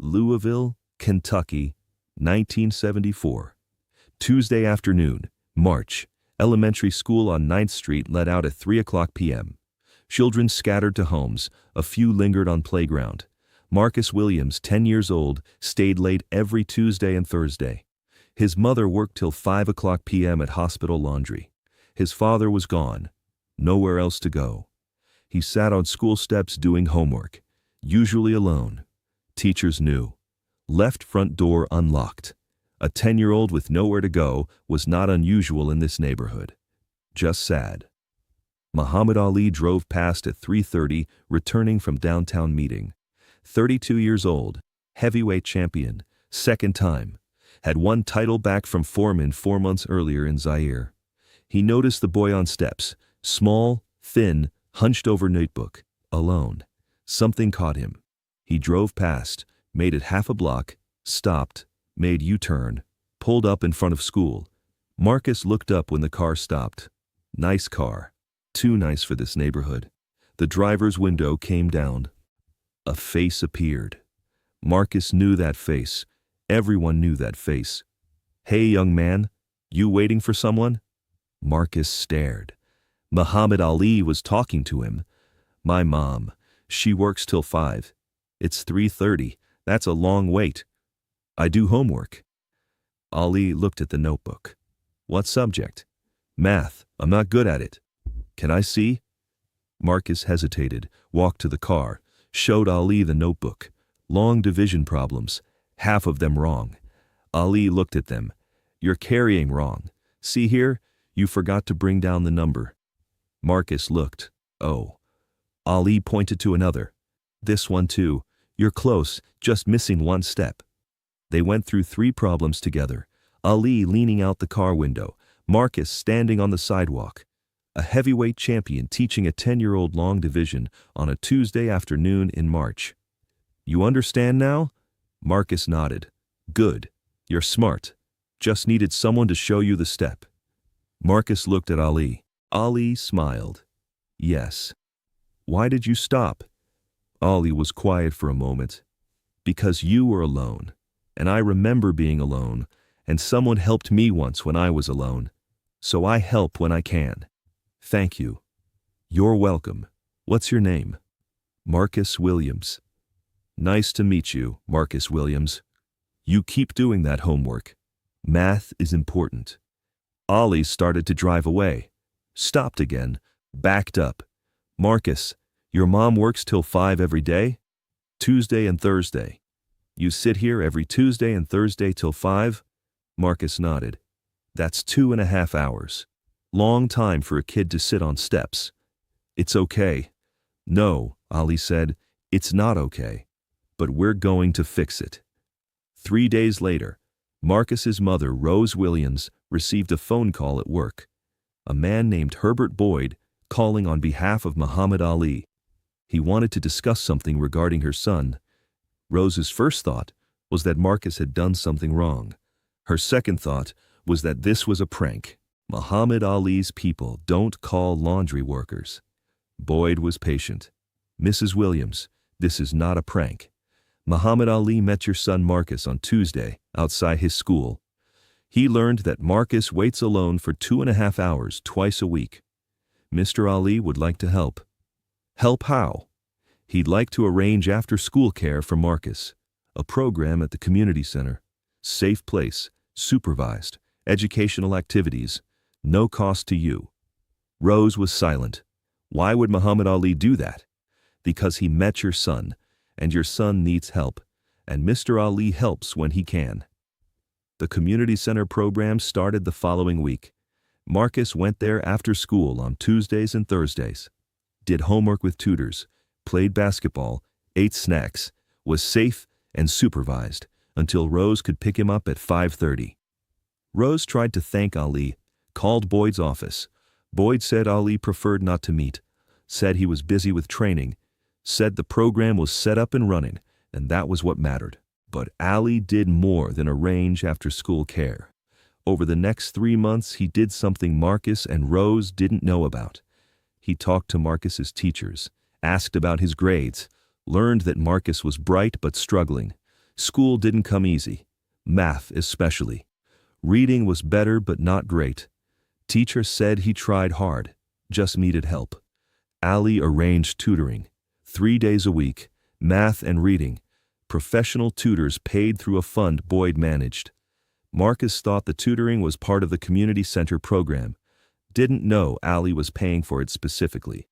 Louisville, Kentucky, 1974. Tuesday afternoon, March. Elementary school on 9th Street let out at 3:00 p.m. Children scattered to homes, a few lingered on playground. Marcus Williams, 10 years old, stayed late every Tuesday and Thursday. His mother worked till 5:00 p.m. at hospital laundry. His father was gone, nowhere else to go. He sat on school steps doing homework, usually alone. Teachers knew. Left front door unlocked. A 10-year-old with nowhere to go was not unusual in this neighborhood. Just sad. Muhammad Ali drove past at 3:30, returning from downtown meeting. 32 years old, heavyweight champion, second time. Had won title back from Foreman 4 months earlier in Zaire. He noticed the boy on steps, small, thin, hunched-over notebook, alone. Something caught him. He drove past, made it half a block, stopped, made U-turn, pulled up in front of school. Marcus looked up when the car stopped. Nice car. Too nice for this neighborhood. The driver's window came down. A face appeared. Marcus knew that face. Everyone knew that face. "Hey, young man, you waiting for someone?" Marcus stared. Muhammad Ali was talking to him. "My mom. She works till 5. It's 3:30. That's a long wait. I do homework." Ali looked at the notebook. "What subject?" "Math. I'm not good at it." "Can I see?" Marcus hesitated, walked to the car, showed Ali the notebook. Long division problems, half of them wrong. Ali looked at them. "You're carrying wrong. See here, you forgot to bring down the number." Marcus looked. "Oh." Ali pointed to another. "This one too. You're close, just missing one step." They went through 3 problems together. Ali leaning out the car window, Marcus standing on the sidewalk. A heavyweight champion teaching a 10-year-old long division on a Tuesday afternoon in March. "You understand now?" Marcus nodded. "Good. You're smart. Just needed someone to show you the step." Marcus looked at Ali. Ali smiled. "Yes." "Why did you stop?" Ali was quiet for a moment. "Because you were alone, and I remember being alone, and someone helped me once when I was alone. So I help when I can." "Thank you." "You're welcome. What's your name?" "Marcus Williams." "Nice to meet you, Marcus Williams. You keep doing that homework. Math is important." Ali started to drive away. Stopped again, backed up. "Marcus, your mom works till 5 every day?" "Tuesday and Thursday." "You sit here every Tuesday and Thursday till 5? Marcus nodded. "That's 2.5 hours. Long time for a kid to sit on steps." "It's okay." "No," Ali said, "it's not okay. But we're going to fix it." 3 days later, Marcus's mother, Rose Williams, received a phone call at work. A man named Herbert Boyd calling on behalf of Muhammad Ali. He wanted to discuss something regarding her son. Rose's first thought was that Marcus had done something wrong. Her second thought was that this was a prank. Muhammad Ali's people don't call laundry workers. Boyd was patient. "Mrs. Williams, this is not a prank. Muhammad Ali met your son Marcus on Tuesday outside his school. He learned that Marcus waits alone for 2.5 hours twice a week. Mr. Ali would like to help." "Help how?" "He'd like to arrange after-school care for Marcus. A program at the community center. Safe place, supervised, educational activities, no cost to you." Rose was silent. "Why would Muhammad Ali do that?" "Because he met your son, and your son needs help, and Mr. Ali helps when he can." The community center program started the following week. Marcus went there after school on Tuesdays and Thursdays. Did homework with tutors, played basketball, ate snacks, was safe and supervised until Rose could pick him up at 5:30. Rose tried to thank Ali, called Boyd's office. Boyd said Ali preferred not to meet, said he was busy with training, said the program was set up and running, and that was what mattered. But Ali did more than arrange after-school care. Over the next 3 months, he did something Marcus and Rose didn't know about. He talked to Marcus's teachers, asked about his grades, learned that Marcus was bright but struggling, School didn't come easy, math especially. Reading was better but not great. Teacher said he tried hard, just needed help. Ali arranged tutoring. 3 days a week, math and reading. Professional tutors paid through a fund Boyd managed. Marcus thought the tutoring was part of the community center program. Didn't know Ali was paying for it specifically.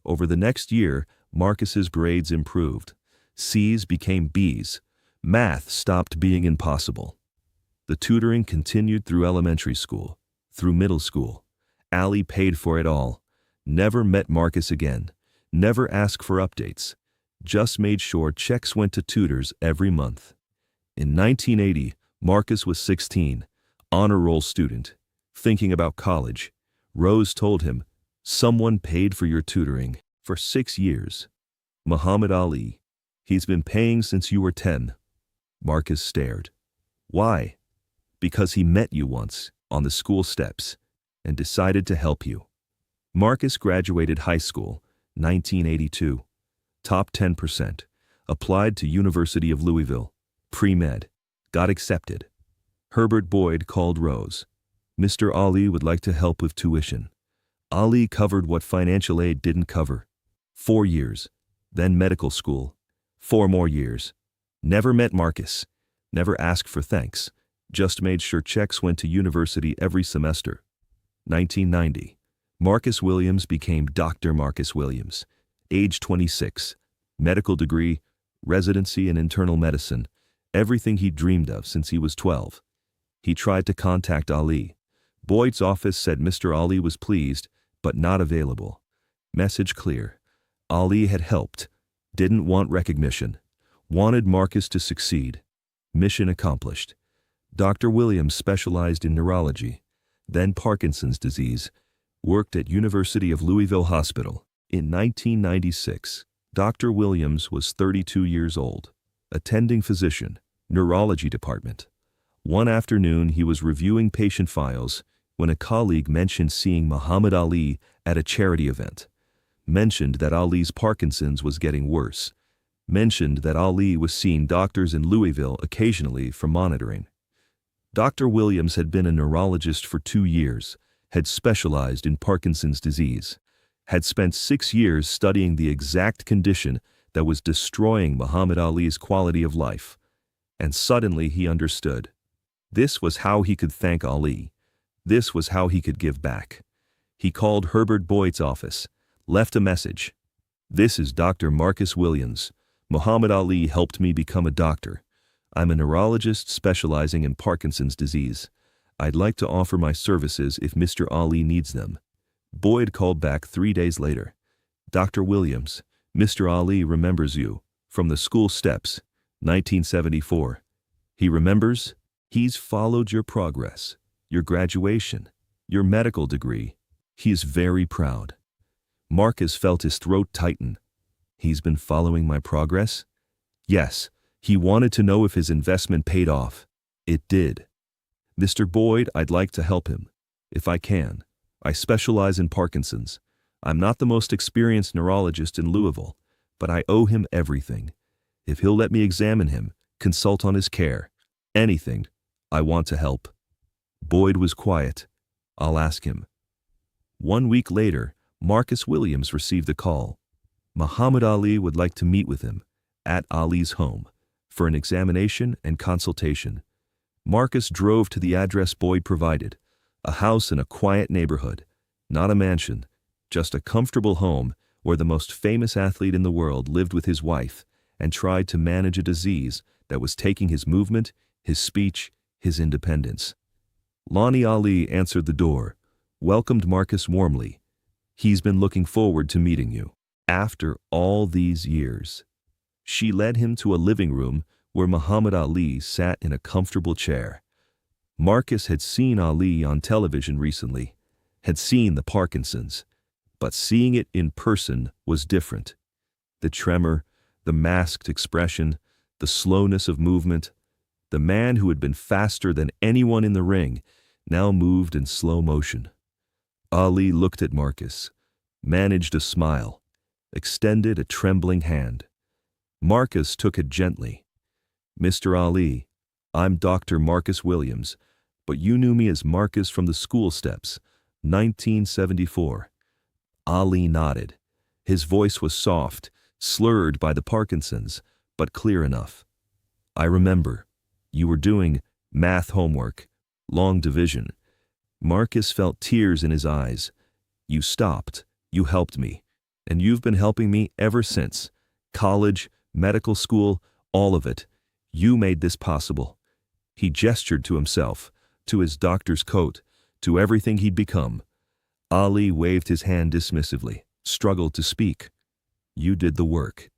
Over the next year, Marcus's grades improved. C's became B's. Math stopped being impossible. The tutoring continued through elementary school, through middle school. Ali paid for it all. Never met Marcus again. Never asked for updates. Just made sure checks went to tutors every month. In 1980, Marcus was 16, honor roll student, thinking about college. Rose told him, "Someone paid for your tutoring for 6 years. Muhammad Ali. He's been paying since you were 10. Marcus stared. Why? Because he met you once, on the school steps, and decided to help you. Marcus graduated high school, 1982. Top 10%. Applied to University of Louisville. Pre-med. Got accepted. Herbert Boyd called Rose. Mr. Ali would like to help with tuition. Ali covered what financial aid didn't cover. 4 years. Then medical school. 4 more years. Never met Marcus. Never asked for thanks. Just made sure checks went to university every semester. 1990. Marcus Williams became Dr. Marcus Williams. Age 26. Medical degree, residency in internal medicine. Everything he dreamed of since he was 12. He tried to contact Ali. Boyd's office said Mr. Ali was pleased, but not available. Message clear. Ali had helped. Didn't want recognition. Wanted Marcus to succeed. Mission accomplished. Dr. Williams specialized in neurology, then Parkinson's disease. Worked at University of Louisville Hospital. In 1996, Dr. Williams was 32 years old. Attending physician, neurology department. One afternoon he was reviewing patient files when a colleague mentioned seeing Muhammad Ali at a charity event. Mentioned that Ali's Parkinson's was getting worse. Mentioned that Ali was seeing doctors in Louisville occasionally for monitoring. Dr. Williams had been a neurologist for 2 years, had specialized in Parkinson's disease, had spent 6 years studying the exact condition that was destroying Muhammad Ali's quality of life. And suddenly he understood. This was how he could thank Ali. This was how he could give back. He called Herbert Boyd's office, left a message. This is Dr. Marcus Williams. Muhammad Ali helped me become a doctor. I'm a neurologist specializing in Parkinson's disease. I'd like to offer my services if Mr. Ali needs them. Boyd called back 3 days later. Dr. Williams, Mr. Ali remembers you, from the school steps, 1974. He remembers? He's followed your progress, your graduation, your medical degree. He is very proud. Marcus felt his throat tighten. He's been following my progress? Yes, he wanted to know if his investment paid off. It did. Mr. Boyd, I'd like to help him, if I can. I specialize in Parkinson's. I'm not the most experienced neurologist in Louisville, but I owe him everything. If he'll let me examine him, consult on his care, anything, I want to help. Boyd was quiet. I'll ask him. 1 week later, Marcus Williams received a call. Muhammad Ali would like to meet with him, at Ali's home, for an examination and consultation. Marcus drove to the address Boyd provided, a house in a quiet neighborhood, not a mansion, just a comfortable home where the most famous athlete in the world lived with his wife and tried to manage a disease that was taking his movement, his speech, his independence. Lonnie Ali answered the door, welcomed Marcus warmly. He's been looking forward to meeting you. After all these years. She led him to a living room where Muhammad Ali sat in a comfortable chair. Marcus had seen Ali on television recently, had seen the Parkinson's, but seeing it in person was different. The tremor, the masked expression, the slowness of movement. The man who had been faster than anyone in the ring now moved in slow motion. Ali looked at Marcus, managed a smile, extended a trembling hand. Marcus took it gently. Mr. Ali, I'm Dr. Marcus Williams, but you knew me as Marcus from the school steps, 1974. Ali nodded. His voice was soft, slurred by the Parkinson's, but clear enough. I remember. You were doing math homework, long division. Marcus felt tears in his eyes. You stopped. You helped me. And you've been helping me ever since. College, medical school, all of it. You made this possible. He gestured to himself, to his doctor's coat, to everything he'd become. Ali waved his hand dismissively, struggled to speak. You did the work.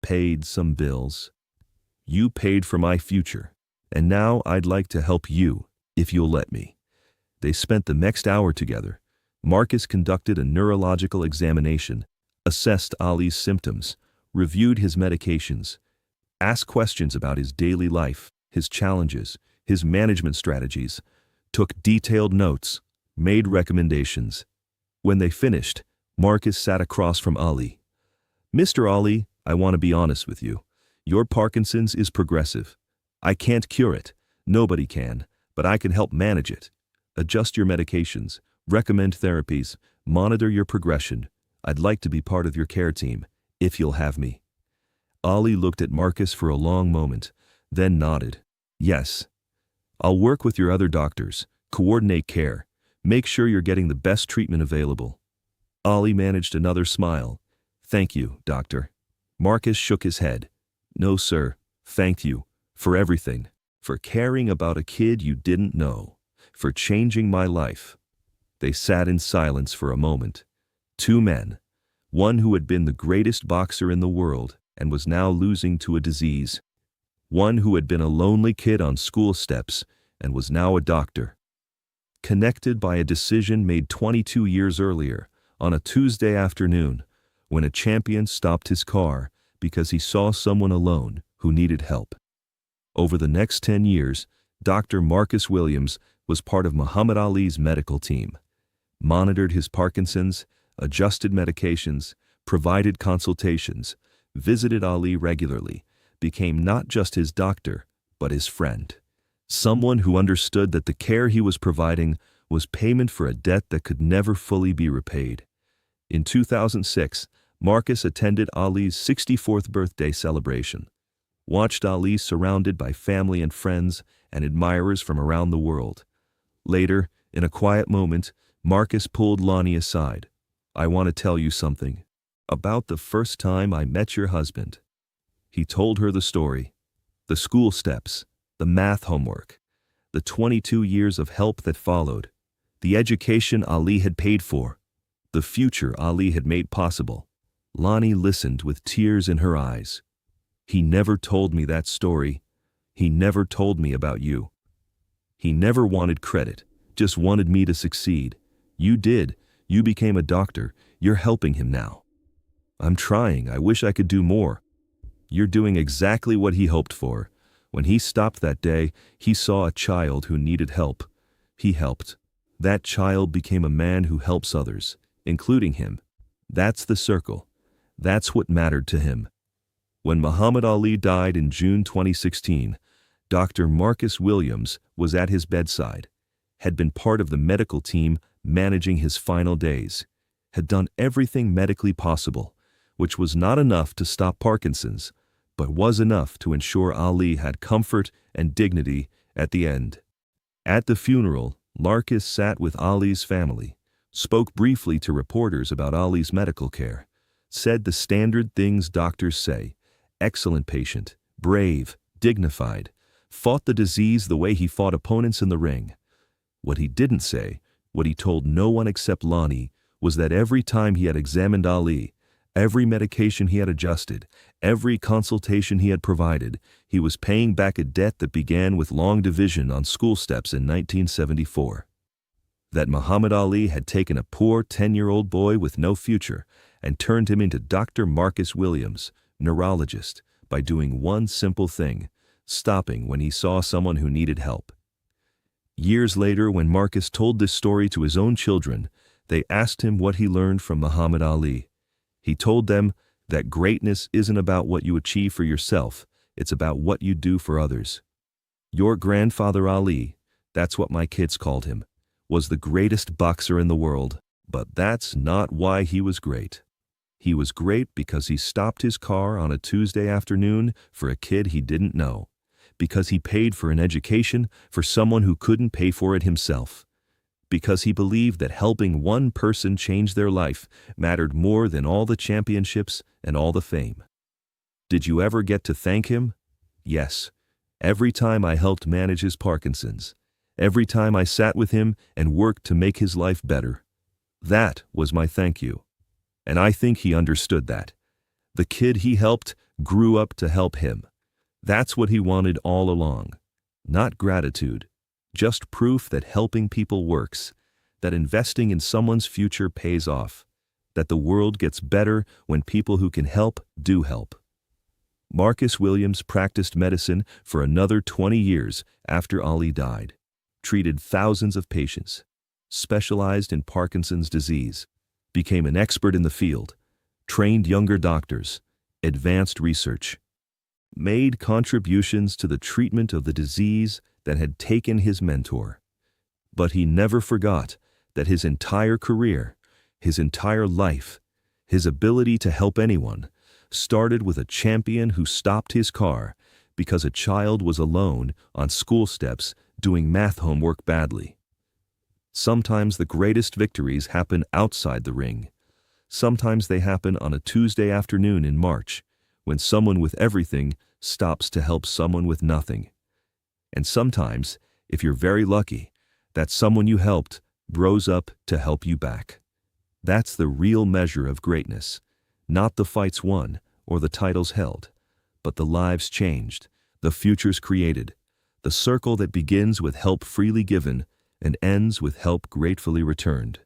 Paid some bills. You paid for my future. And now I'd like to help you, if you'll let me. They spent the next hour together. Marcus conducted a neurological examination, assessed Ali's symptoms, reviewed his medications, asked questions about his daily life, his challenges, his management strategies, took detailed notes, made recommendations. When they finished, Marcus sat across from Ali. Mr. Ali, I want to be honest with you. Your Parkinson's is progressive. I can't cure it. Nobody can, but I can help manage it. Adjust your medications, recommend therapies, monitor your progression. I'd like to be part of your care team, if you'll have me. Ali looked at Marcus for a long moment, then nodded. Yes. I'll work with your other doctors, coordinate care, make sure you're getting the best treatment available. Ali managed another smile. Thank you, doctor. Marcus shook his head. No, sir. Thank you. For everything. For caring about a kid you didn't know. For changing my life. They sat in silence for a moment. Two men. One who had been the greatest boxer in the world and was now losing to a disease. One who had been a lonely kid on school steps and was now a doctor. Connected by a decision made 22 years earlier, on a Tuesday afternoon, when a champion stopped his car because he saw someone alone who needed help. Over the next 10 years, Dr. Marcus Williams was part of Muhammad Ali's medical team, monitored his Parkinson's, adjusted medications, provided consultations, visited Ali regularly, became not just his doctor, but his friend. Someone who understood that the care he was providing was payment for a debt that could never fully be repaid. In 2006, Marcus attended Ali's 64th birthday celebration, watched Ali surrounded by family and friends and admirers from around the world. Later, in a quiet moment, Marcus pulled Lonnie aside. I want to tell you something. About the first time I met your husband. He told her the story. The school steps, the math homework, the 22 years of help that followed, the education Ali had paid for, the future Ali had made possible. Lonnie listened with tears in her eyes. He never told me that story. He never told me about you. He never wanted credit, just wanted me to succeed. You did. You became a doctor. You're helping him now. I'm trying. I wish I could do more. You're doing exactly what he hoped for. When he stopped that day, he saw a child who needed help. He helped. That child became a man who helps others, including him. That's the circle. That's what mattered to him. When Muhammad Ali died in June 2016, Dr. Marcus Williams was at his bedside, had been part of the medical team managing his final days, had done everything medically possible, which was not enough to stop Parkinson's, but was enough to ensure Ali had comfort and dignity at the end. At the funeral, Marcus sat with Ali's family, spoke briefly to reporters about Ali's medical care, said the standard things doctors say: excellent patient, brave, dignified, fought the disease the way he fought opponents in the ring. What he didn't say, what he told no one except Lonnie, was that every time he had examined Ali, every medication he had adjusted, every consultation he had provided, he was paying back a debt that began with long division on school steps in 1974. That Muhammad Ali had taken a poor 10-year-old boy with no future and turned him into Dr. Marcus Williams, neurologist, by doing one simple thing: stopping when he saw someone who needed help. Years later, when Marcus told this story to his own children, they asked him what he learned from Muhammad Ali. He told them that greatness isn't about what you achieve for yourself, It's about what you do for others. Your grandfather Ali, that's what my kids called him, was the greatest boxer in the world, but that's not why he was great. He was great because he stopped his car on a Tuesday afternoon for a kid he didn't know, because he paid for an education for someone who couldn't pay for it himself, because he believed that helping one person change their life mattered more than all the championships and all the fame. Did you ever get to thank him? Yes. Every time I helped manage his Parkinson's. Every time I sat with him and worked to make his life better. That was my thank you. And I think he understood that. The kid he helped grew up to help him. That's what he wanted all along. Not gratitude, just proof that helping people works, that investing in someone's future pays off, that the world gets better when people who can help do help. Marcus Williams practiced medicine for another 20 years after Ali died, treated thousands of patients, specialized in Parkinson's disease, became an expert in the field, trained younger doctors, advanced research, made contributions to the treatment of the disease that had taken his mentor. But he never forgot that his entire career, his entire life, his ability to help anyone, started with a champion who stopped his car because a child was alone on school steps doing math homework badly. Sometimes the greatest victories happen outside the ring. Sometimes they happen on a Tuesday afternoon in March, when someone with everything stops to help someone with nothing. And sometimes, if you're very lucky, that someone you helped grows up to help you back. That's the real measure of greatness, not the fights won or the titles held, but the lives changed, the futures created, the circle that begins with help freely given and ends with help gratefully returned.